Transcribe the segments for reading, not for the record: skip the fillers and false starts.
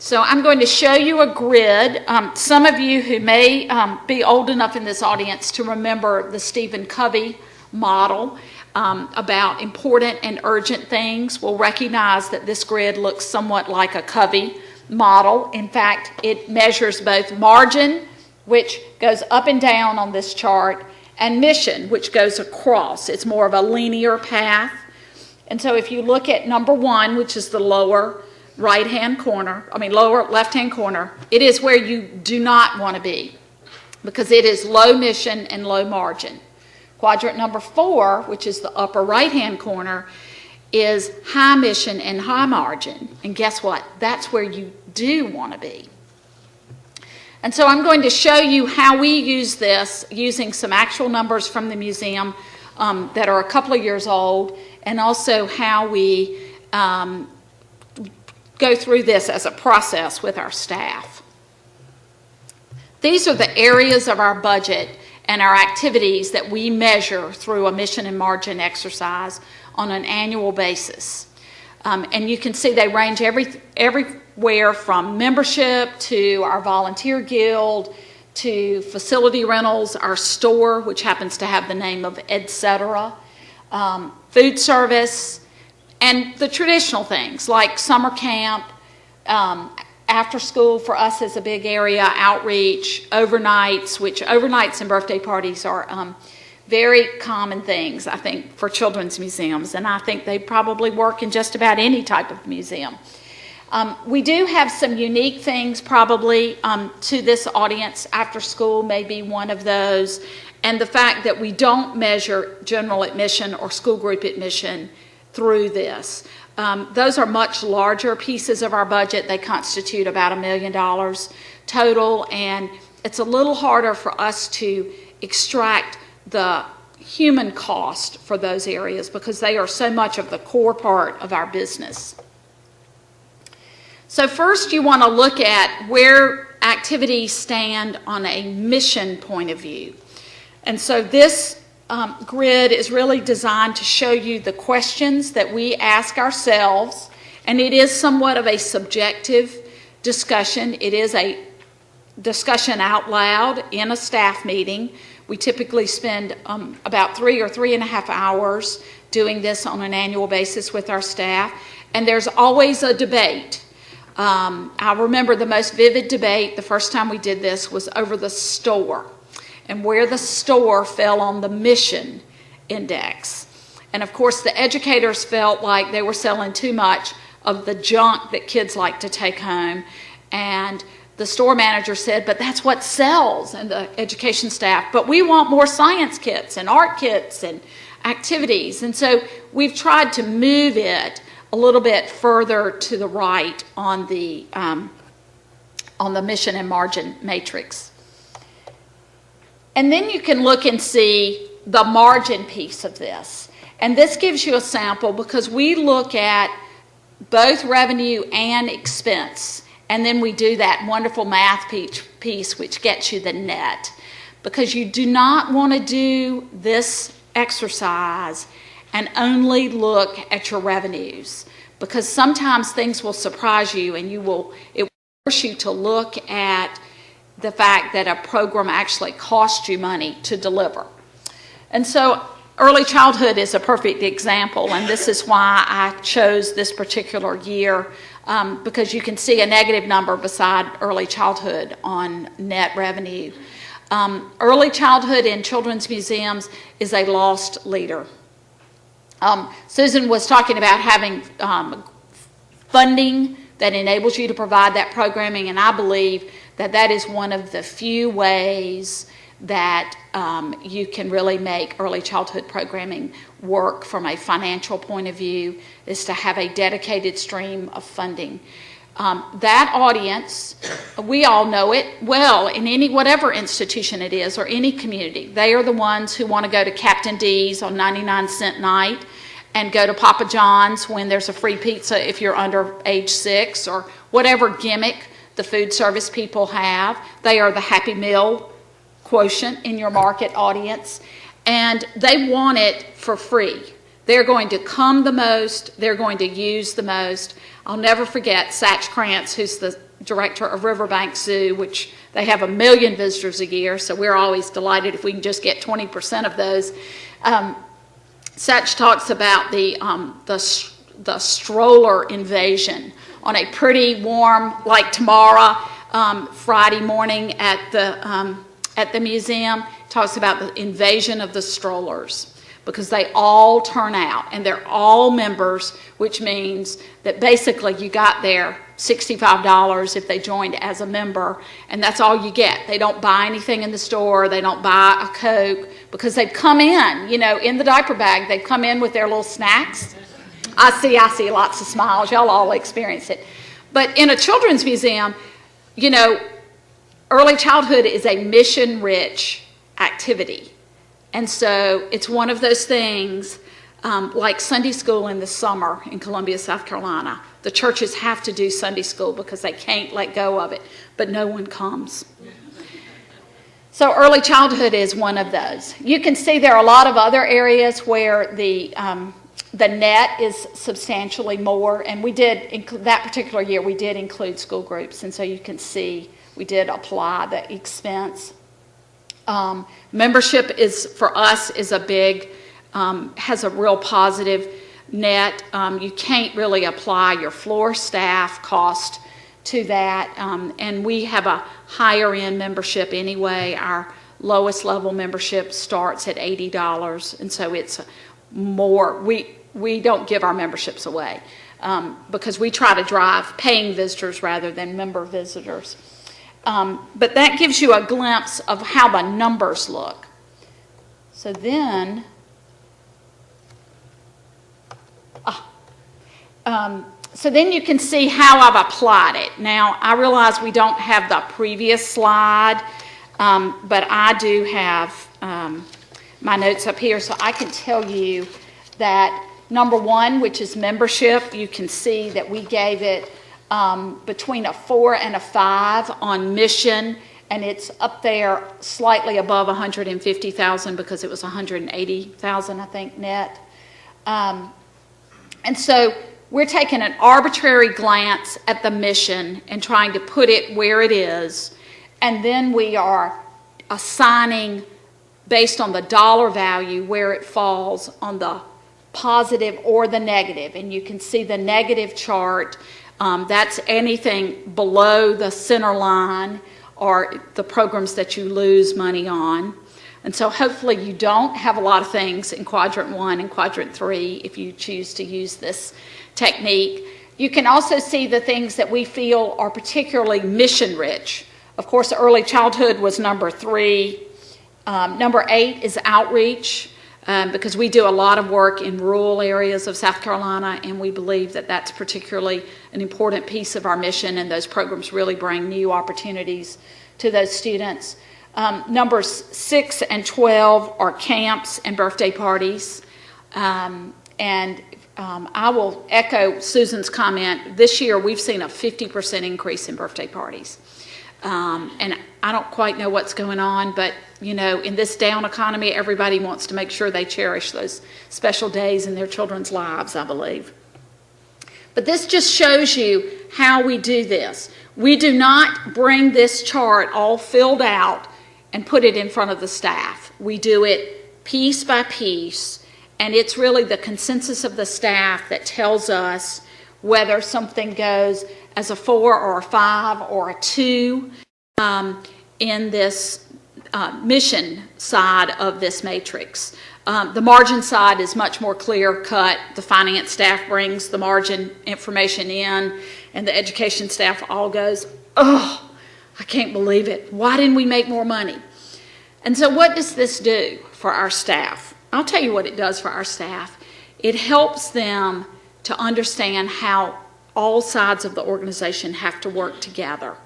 So I'm going to show you a grid. Some of you who may be old enough in this audience to remember the Stephen Covey model about important and urgent things will recognize that this grid looks somewhat like a Covey model. In fact, it measures both margin, which goes up and down on this chart, and mission, which goes across. It's more of a linear path. And so if you look at number 1, which is the lower left-hand corner, it is where you do not want to be because it is low mission and low margin. Quadrant number 4, which is the upper right-hand corner, is high mission and high margin. And guess what? That's where you do want to be. And so I'm going to show you how we use this using some actual numbers from the museum that are a couple of years old, and also how we go through this as a process with our staff. These are the areas of our budget and our activities that we measure through a mission and margin exercise on an annual basis. And you can see they range everywhere from membership to our volunteer guild to facility rentals, our store, which happens to have the name of Etc., food service, and the traditional things like summer camp, after school for us is a big area, outreach, overnights, which overnights and birthday parties are very common things, I think, for children's museums, and I think they probably work in just about any type of museum. We do have some unique things probably to this audience. After school may be one of those, and the fact that we don't measure general admission or school group admission through this. Those are much larger pieces of our budget. They constitute about $1 million total, and it's a little harder for us to extract the human cost for those areas because they are so much of the core part of our business. So first you want to look at where activities stand on a mission point of view. And so this grid is really designed to show you the questions that we ask ourselves, and it is somewhat of a subjective discussion. It is a discussion out loud in a staff meeting. We typically spend about 3 or 3.5 hours doing this on an annual basis with our staff, and there's always a debate. I remember the most vivid debate the first time we did this was over the store and where the store fell on the mission index. And of course the educators felt like they were selling too much of the junk that kids like to take home, and the store manager said, but that's what sells, and the education staff, but we want more science kits and art kits and activities. And so we've tried to move it a little bit further to the right on the mission and margin matrix. And then you can look and see the margin piece of this. And this gives you a sample because we look at both revenue and expense. And then we do that wonderful math piece which gets you the net. Because you do not want to do this exercise and only look at your revenues. Because sometimes things will surprise you, and it will force you to look at the fact that a program actually costs you money to deliver. And so early childhood is a perfect example, and this is why I chose this particular year, because you can see a negative number beside early childhood on net revenue. Early childhood in children's museums is a lost leader. Susan was talking about having funding that enables you to provide that programming, and I believe that that is one of the few ways that you can really make early childhood programming work from a financial point of view, is to have a dedicated stream of funding. That audience, we all know it well in whatever institution it is or any community. They are the ones who want to go to Captain D's on 99-cent night and go to Papa John's when there's a free pizza if you're under age 6, or whatever gimmick the food service people have. They are the Happy Meal quotient in your market audience, and they want it for free. They're going to come the most, they're going to use the most. I'll never forget Satch Krantz, who's the director of Riverbank Zoo, which they have 1 million visitors a year, so we're always delighted if we can just get 20% of those. Satch talks about the stroller invasion on a pretty warm, like tomorrow, Friday morning at the museum. Talks about the invasion of the strollers, because they all turn out and they're all members, which means that basically you got there $65 if they joined as a member, and that's all you get. They don't buy anything in the store, they don't buy a Coke, because they've come in, you know, in the diaper bag, they've come in with their little snacks. I see lots of smiles, y'all all experience it. But in a children's museum, you know, early childhood is a mission-rich activity. And so it's one of those things, like Sunday school in the summer in Columbia, South Carolina. The churches have to do Sunday school because they can't let go of it, but no one comes. So early childhood is one of those. You can see there are a lot of other areas where the net is substantially more, and we did, that particular year, we did include school groups, and so you can see we did apply the expense. Membership is, for us, is a big, has a real positive net. You can't really apply your floor staff cost to that, and we have a higher end membership anyway. Our lowest level membership starts at $80, and so it's more, we don't give our memberships away because we try to drive paying visitors rather than member visitors. But that gives you a glimpse of how the numbers look. So then, you can see how I've applied it. Now, I realize we don't have the previous slide, but I do have my notes up here, so I can tell you that number one, which is membership, you can see that we gave it between a 4 and a 5 on mission, and it's up there slightly above 150,000 because it was 180,000, I think, net. And so we're taking an arbitrary glance at the mission and trying to put it where it is, and then we are assigning based on the dollar value where it falls on the positive or the negative. And you can see the negative chart. That's anything below the center line or the programs that you lose money on. And so hopefully you don't have a lot of things in quadrant 1 and quadrant 3 if you choose to use this technique. You can also see the things that we feel are particularly mission rich. Of course, early childhood was number 3. Number 8 is outreach. Because we do a lot of work in rural areas of South Carolina, and we believe that that's particularly an important piece of our mission, and those programs really bring new opportunities to those students. Numbers 6 and 12 are camps and birthday parties. I will echo Susan's comment. This year we've seen a 50% increase in birthday parties. And I don't quite know what's going on, but you know, in this down economy, everybody wants to make sure they cherish those special days in their children's lives, I believe. But this just shows you how we do this. We do not bring this chart all filled out and put it in front of the staff. We do it piece by piece, and it's really the consensus of the staff that tells us whether something goes as a 4 or a 5 or a 2 in this mission side of this matrix. The margin side is much more clear cut. The finance staff brings the margin information in, and the education staff all goes, oh, I can't believe it. Why didn't we make more money? And so what does this do for our staff? I'll tell you what it does for our staff. It helps them to understand how all sides of the organization have to work together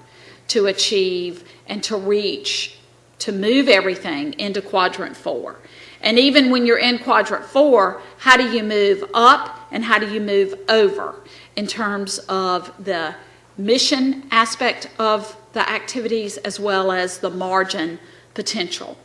to achieve and to reach, to move everything into quadrant 4. And even when you're in quadrant 4, how do you move up and how do you move over in terms of the mission aspect of the activities as well as the margin potential?